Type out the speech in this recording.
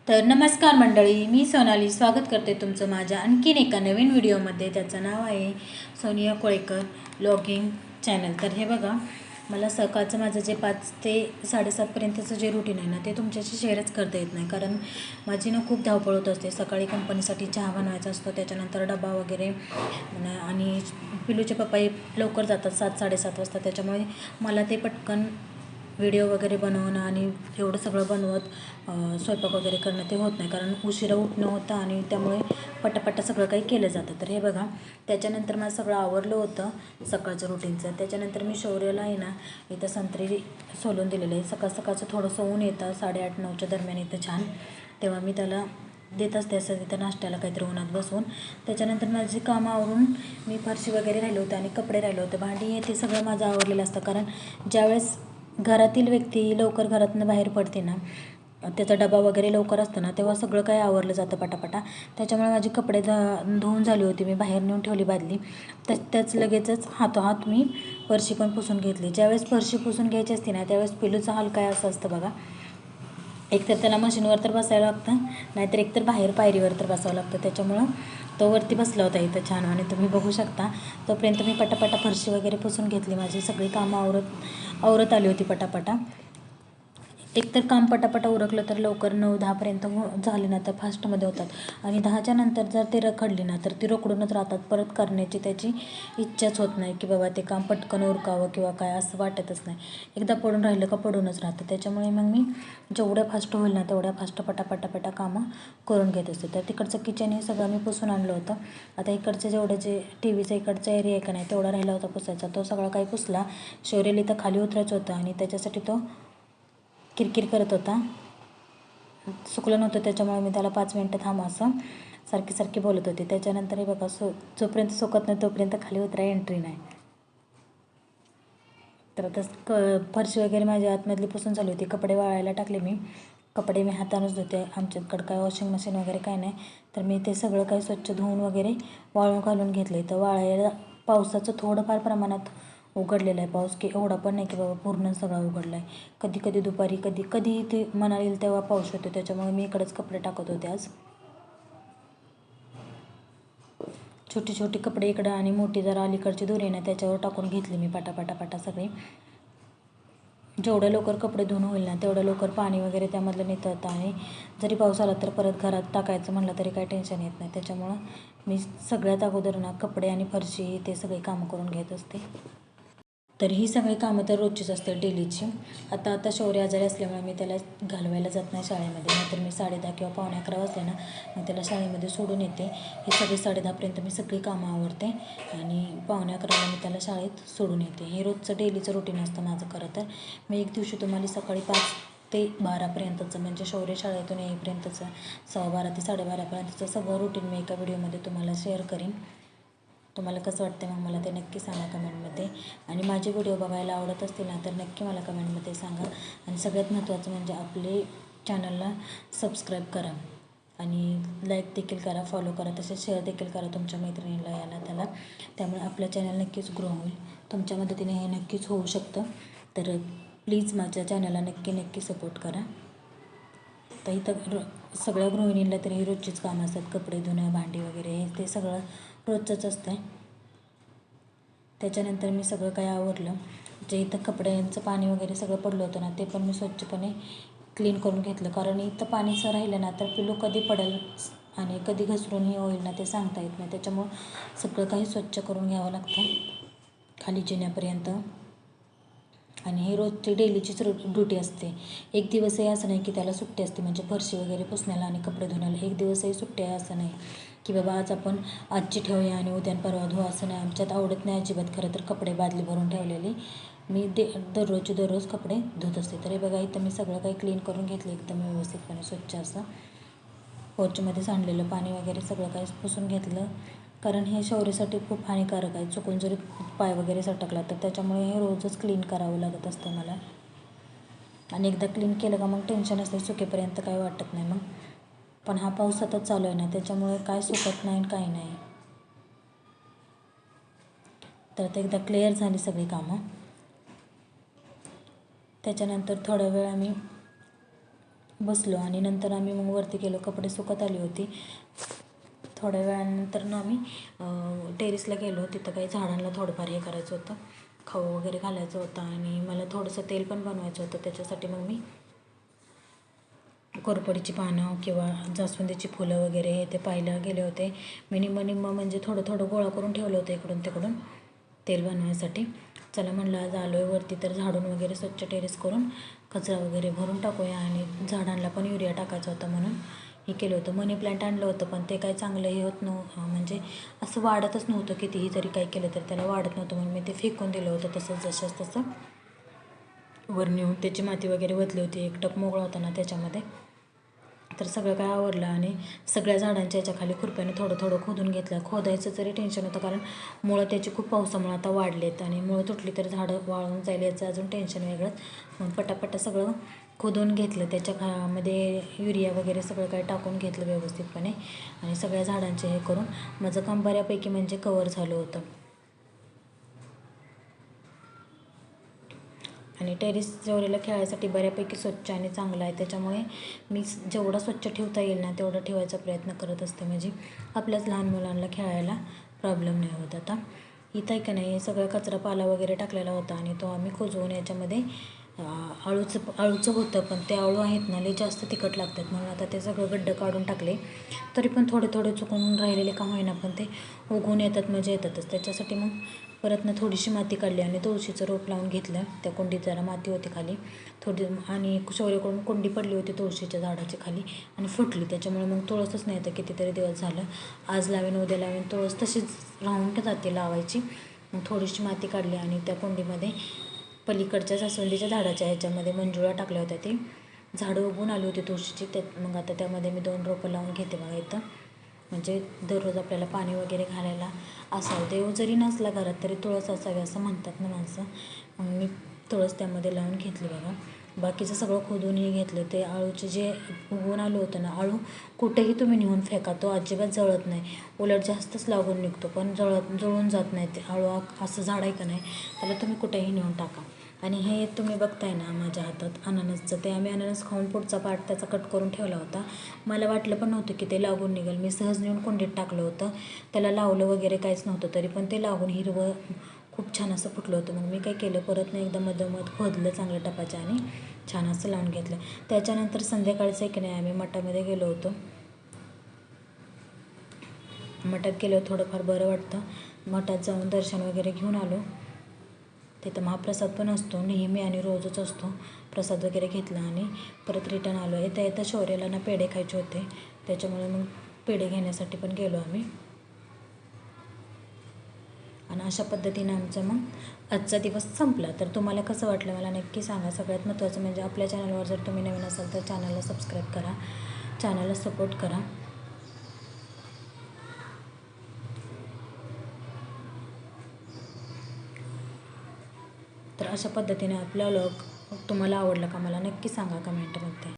तर नमस्कार मंडळी, मी सोनाली स्वागत करते तुमचं माझ्या आणखीन एका नवीन व्हिडिओमध्ये. त्याचं नाव आहे सोनिया कोळेकर लॉगिंग चॅनल. तर हे बघा, मला सकाळचं माझं जे 5 ते 7:30पर्यंतचं जे रुटीन आहे ना, ते तुमच्याशी शेअरच करता येत नाही, कारण माझी ना खूप धावपळ होत असते. सकाळी कंपनीसाठी चहा बनवायचा असतो, त्याच्यानंतर डबा वगैरे, आणि पिलूचे पप्पा लवकर जातात 7-7:30 वाजता, त्याच्यामुळे मला ते पटकन व्हिडिओ वगैरे बनवणं आणि एवढं सगळं बनवत स्वयंपाक वगैरे करणं ते होत नाही, कारण उशिरा उठणं होतं आणि त्यामुळे पटापट सगळं काही केलं जातं. तर हे बघा, त्याच्यानंतर मला सगळं आवरलं होतं सकाळचं रुटीनचं. त्याच्यानंतर मी शौर्याला आहे ना इथं संत्री सोलून दिलेलं आहे. सकाळचं थोडंसं ऊन येतं 8:30-9च्या दरम्यान इथं छान, तेव्हा मी त्याला देत असते असं तिथं नाश्त्याला काहीतरी उन्हात बसून. त्याच्यानंतर माझी कामं आवरून मी फरशी वगैरे राहिलं होतं आणि कपडे राहिलं होतं, भांडी हे ते सगळं माझं आवरलेलं असतं, कारण ज्यावेळेस घरातील व्यक्ती लवकर घरातून बाहेर पडते ना, त्याचा डबा वगैरे लवकर असतं ना, तेव्हा सगळं काही आवरलं जातं पटापटा. त्याच्यामुळे माझी कपडे धुवून झाली होती, मी बाहेर नेऊन ठेवली बादली. त्याच लगेचच हातोहात मी फरशी पण पुसून घेतली. ज्यावेळेस फरशी पुसून घ्यायची असते ना, त्यावेळेस पिलूचा हाल काय असं असतं बघा. एकतर त्याला मशीनवर तर बसायला लागतं, नाहीतर एकतर बाहेर पायरीवर तर बसावं लागतं. त्याच्यामुळं तो वरती बसला होता इथं छान, आणि तुम्ही बघू शकता. तोपर्यंत मी पटापटा फरशी वगैरे पुसून घेतली. माझी सगळी कामं आवरत आली होती पटापटा. एकतर काम पटापटा उरकलं तर लवकर 9-10पर्यंत झाले ना तर फास्टमध्ये होतात, आणि 10च्या नंतर जर ते रखडली ना तर ती रोकडूनच राहतात. परत करण्याची त्याची इच्छाच होत नाही की बाबा ते काम पटकन उरकावं किंवा काय, असं वाटतच नाही. एकदा पडून राहिलं का पडूनच राहतं. त्याच्यामुळे मग मी जेवढ्या फास्ट होईल ना तेवढ्या फास्ट पटापटा कामं करून घेत असते. तर तिकडचं किचन हे सगळं मी पुसून आणलं होतं. आता इकडचं जेवढं जे टीव्हीचा इकडचा एरिया आहे का नाही, तेवढा राहिला होता पुसायचा, तो सगळा काही पुसला. शौर्यला इथं खाली उतरायचं होतं आणि त्याच्यासाठी तो किरकिर करत होता. सुकलं नव्हतं, त्याच्यामुळे मी त्याला 5 मिनटं थांब असं सारखी बोलत होते. त्याच्यानंतर हे बघा, जोपर्यंत सुकत नाही तोपर्यंत खाली उतराय एंट्री नाही. तर आता फरशी वगैरे माझी आतमधली पुसून झाली होती. कपडे वाळायला टाकले मी. कपडे मी हातानंच धुते, आमच्याकडं काय वॉशिंग मशीन वगैरे काय नाही. तर मी ते सगळं काही स्वच्छ धुवून वगैरे वाळून घालून घेतले. तर वाळायला पावसाचं थोडंफार प्रमाणात उघडलेला आहे पाऊस, की एवढा पण नाही की बाबा पूर्ण सगळा उघडला आहे. कधी दुपारी कधी ते मनाला येईल तेव्हा पाऊस होतो. त्याच्यामुळे मी इकडेच कपडे टाकत होते आज. छोटी कपडे इकडं आणि मोठी जरा अलीकडची दोरी ना त्याच्यावर टाकून घेतली मी पटापटा सगळे. जेवढं लवकर कपडे धुवून होईल ना तेवढं लवकर पाणी वगैरे त्यामधलं निथळतं, आणि जरी पाऊस आला तर परत घरात टाकायचं म्हणलं तरी काही टेन्शन येत नाही. त्याच्यामुळं मी सगळ्यात अगोदर ना कपडे आणि फरशी ते सगळे कामं करून घेत असते. तर ही सगळी कामं तर रोजचीच असतात, डेलीची. आता शौर्य आजारी असल्यामुळे मी त्याला घालवायला जात नाही शाळेमध्ये, नाहीतर मी 10:30 किंवा 11:45 वाजले ना मग त्याला शाळेमध्ये सोडून येते. ही सगळी 10:30पर्यंत मी सगळी कामं आवरते आणि 11:45ला मी त्याला शाळेत सोडून येते. हे रोजचं डेलीचं रुटीन असतं माझं. खरं तर मी एक दिवशी तुम्हाला सकाळी 5 ते 12पर्यंतचं, म्हणजे शौर्य शाळेतून येईपर्यंतचं 12:15 ते 12:30पर्यंतचं सगळं रुटीन मी एका व्हिडिओमध्ये तुम्हाला शेअर करीन. तुम्हाला कसं वाटतं मग मला ते नक्की सांगा कमेंटमध्ये. आणि माझे व्हिडिओ बघायला आवडत असतील ना तर नक्की मला कमेंटमध्ये सांगा. आणि सगळ्यात महत्त्वाचं म्हणजे आपले चॅनलला सबस्क्राईब करा आणि लाईक देखील करा, फॉलो करा, तसेच शेअर देखील करा तुमच्या मैत्रिणीला, याला त्याला. त्यामुळे आपलं चॅनल नक्कीच ग्रो होईल. तुमच्या मदतीने हे नक्कीच होऊ शकतं. तर प्लीज माझ्या चॅनलला नक्की सपोर्ट करा. तर इथं सगळ्या गृहिणींना तरी ही रोजचीच कामं असतात. कपडे धुणं, भांडी वगैरे हे ते सगळं रोजचंच असतं. त्याच्यानंतर मी सगळं काही आवरलं. जे इथं कपड्यांचं पाणी वगैरे सगळं पडलं होतं ना ते पण मी स्वच्छपणे क्लीन करून घेतलं, कारण इथं पाणीचं राहिलं ना तर पिलू कधी पडेल आणि कधी घसरूनही होईल ना ते सांगता येत नाही. त्याच्यामुळं सगळं काही स्वच्छ करून घ्यावं लागतं खाली जिन्यापर्यंत. आणि हे रोजची डेलीचीच ड्युटी असते. एक दिवसही असं नाही की त्याला सुट्टी असते, म्हणजे फरशी वगैरे पुसण्याला आणि कपडे धुण्याला एक दिवसही सुट्टी आहे असं नाही की बाबा आज आपण आजची ठेवूया आणि उद्या परवा धुवा, असं नाही. आमच्यात आवडत नाही अजिबात खरं तर कपडे बादली भरून ठेवलेली. मी दररोज कपडे धुत असते. तर हे बघा, इथं मी सगळं काही क्लीन करून घेतलं एकदम व्यवस्थितपणे स्वच्छ असं. पोर्चमध्ये सांडलेलं पाणी वगैरे सगळं काही पुसून घेतलं, कारण हे शौर्यासाठी खूप हानिकारक आहे. चुकून जरी पाय वगैरे सटकला तर त्याच्यामुळे हे रोजच क्लीन करावं लागत असतं मला. आणि एकदा क्लीन केलं का मग टेन्शन असते, सुकेपर्यंत काही वाटत नाही मग. पण हा पाऊस सतत चालू आहे ना त्याच्यामुळे काय सुकत नाही काही नाही. तर आता एकदा क्लिअर झाली सगळी कामं. त्याच्यानंतर थोड्या वेळ आम्ही बसलो आणि नंतर आम्ही मग वरती गेलो. कपडे सुकत आली होती. थोड्या वेळानंतर ना आम्ही टेरेसला गेलो. तिथं काही झाडांना थोडंफार हे करायचं होतं, खाऊ वगैरे घालायचं होतं आणि मला थोडंसं तेल पण बनवायचं होतं. त्याच्यासाठी मग मी कोरफडीची पानं किंवा जास्वंदीची फुलं वगैरे हे ते पाहायला गेले होते. मी निम्म म्हणजे थोडं थोडं गोळा करून ठेवलं होतं इकडून तिकडून तेल बनवायसाठी. चला म्हणलं आज आलो आहे वरती तर झाडून वगैरे स्वच्छ टेरेस करून कचरा वगैरे भरून टाकूया आणि झाडांना पण युरिया टाकायचा होता म्हणून हे केलं होतं. मनी प्लांट आणलं होतं पण ते काय चांगलं हे होत नव्हतं, म्हणजे असं वाढतच नव्हतं. कितीही जरी काही केलं तरी त्याला वाढत नव्हतं म्हणून मी ते फेकून दिलं होतं तसंच जसंच तसं. वर नेऊन त्याची माती वगैरे ओतली होती. एक टप मोकळा होता ना त्याच्यामध्ये. तर सगळं काय आवरलं आणि सगळ्या झाडांच्या याच्याखाली खुरप्याने थोडं थोडं खोदून घेतलं. खोदायचं जरी टेन्शन होतं कारण मुळं त्याची खूप पावसामुळे आता वाढलेत आणि मुळं तुटली तर झाडं वाळून जाईल याचं अजून टेन्शन वेगळंच. मग पटापटा सगळं खोदून घेतलं. त्याच्यामध्ये युरिया वगैरे सगळं काय टाकून घेतलं व्यवस्थितपणे आणि सगळ्या झाडांचे हे करून माझं काम बऱ्यापैकी म्हणजे कवर झालं होतं. आणि टेरेस जेवढ्याला खेळायसाठी बऱ्यापैकी स्वच्छ आणि चांगलं आहे. त्याच्यामुळे मी जेवढं स्वच्छ ठेवता येईल ना तेवढं ठेवायचा प्रयत्न करत असते, म्हणजे आपल्याच लहान मुलांना खेळायला प्रॉब्लेम नाही होत. आता इथं आहे का नाही सगळा कचरा पाला वगैरे टाकलेला होता आणि तो आम्ही कुजवून याच्यामध्ये अळूचं होतं पण ते अळू आहेत ना लई जास्त तिखट लागतात म्हणून आता ते सगळं गड्डं काढून टाकले. तरी पण थोडे थोडे चुकून राहिलेले का होईना पण ते उगवून येतात म्हणजे येतातच. त्याच्यासाठी मग परत थोडीशी माती काढली आणि तुळशीचं रोप लावून घेतलं. त्या कुंडीत जरा माती होती खाली थोडी आणि शौर्यकडून कुंडी पडली होती तुळशीच्या झाडाच्या खाली आणि फुटली. त्याच्यामुळे मग तुळसच नाही तर कितीतरी दिवस झालं. आज लावेन उद्या लावेन तुळस तशीच राहून जाते लावायची. मग थोडीशी माती काढली आणि त्या कुंडीमध्ये पलीकडच्या जास्वंदीच्या झाडाच्या ह्याच्यामध्ये मंजुळा टाकल्या होत्या. ती झाडं उगवून आली होती तुळशीची. मग आता त्यामध्ये मी 2 रोपं लावून घेते बघा इथं. म्हणजे दररोज आपल्याला पाणी वगैरे घालायला असावं. देव जरी नसला घरात तरी तुळस असावी असं म्हणतात ना माणसं. मग मी तुळस त्यामध्ये लावून घेतली बघा. बाकीचं सगळं खोदूनही घेतलं. ते अळूचे जे उगवून आलं होतं ना अळू कुठेही तुम्ही नेऊन फेका तो अजिबात जळत नाही, उलट जास्तच लागून निघतो पण जळून जात नाही. ते अळू असं झाड आहे का नाही त्याला तुम्ही कुठेही नेऊन टाका. आणि हे तुम्ही बघताय ना माझ्या हातात अननसचं, ते आम्ही अननस खाऊन पुढचा पार्ट त्याचा कट करून ठेवला होता. मला वाटलं पण नव्हतं की ते लागून निघेल. मी सहज नेऊन कुंडीत टाकलं होतं. त्याला लावलं वगैरे काहीच नव्हतं तरी पण ते लागून हिरवं खूप छान असं फुटलं होतं. मग मी काय केलं परत एकदा मधोमध खोदलं चांगलं टपाच्या आणि छान असं लावून घेतलं. त्याच्यानंतर संध्याकाळचं की नाही आम्ही मठामध्ये गेलो होतो. मठात गेल्यावर थोडंफार बरं वाटतं. मठात जाऊन दर्शन वगैरे घेऊन आलो. तिथं महाप्रसाद पण असतो नेहमी आणि रोजच असतो. प्रसाद वगैरे घेतला आणि परत रिटर्न आलो. येता शौर्याला ना पेढे खायचे होते त्याच्यामुळे मग पेढे घेण्यासाठी पण गेलो आम्ही. आणि अशा पद्धतीने आमचा मग आजचा दिवस संपला. तर तुम्हाला कसं वाटलं मला नक्की सांगा. सगळ्यात महत्त्वाचं म्हणजे आपल्या चॅनलवर जर तुम्ही नवीन असाल तर चॅनलला सबस्क्राईब करा, चॅनलला सपोर्ट करा. तर अशा पद्धतीने आपला व्लॉग तुम्हाला आवडला का मला नक्की सांगा कमेंटमध्ये.